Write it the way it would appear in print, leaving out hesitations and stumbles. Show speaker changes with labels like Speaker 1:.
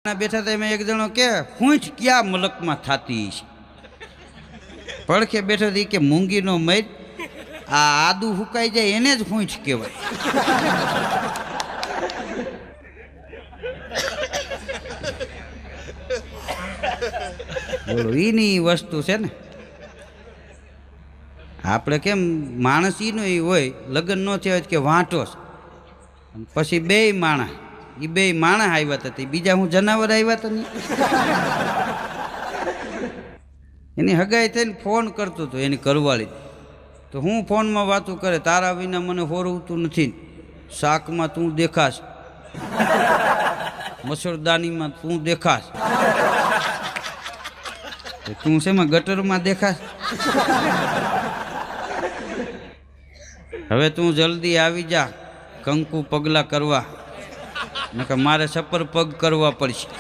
Speaker 1: બેઠા હતા એમાં એક જણો કે ફૂંચ ક્યાં મલકમાં થતી છે પડખે બેઠો હતી કે મૂંગીનો મર આ આદુ હુકાઈ જાય એને જ ફૂંચ કહેવાય બોલો એની વસ્તુ છે ને આપણે કેમ માણસ ઈનો એ હોય લગ્ન ન થયા હોય કે વાંટો પછી બે માણસ એ બે માણસ આવ્યા હતા બીજા હું જનાવર આવ્યા હતા નહીં એની હગાઈ થઈને ફોન કરતો હતો એની કરવાળી તો હું ફોનમાં વાતું કરે તારા વિના મને હોરવતું નથી શાકમાં તું દેખાશ મસૂરદાનીમાં તું દેખાશ તું શેમાં ગટરમાં દેખાશ હવે તું જલ્દી આવી જા કંકુ પગલા કરવા નકર મારે સપર પગ કરવા પડશે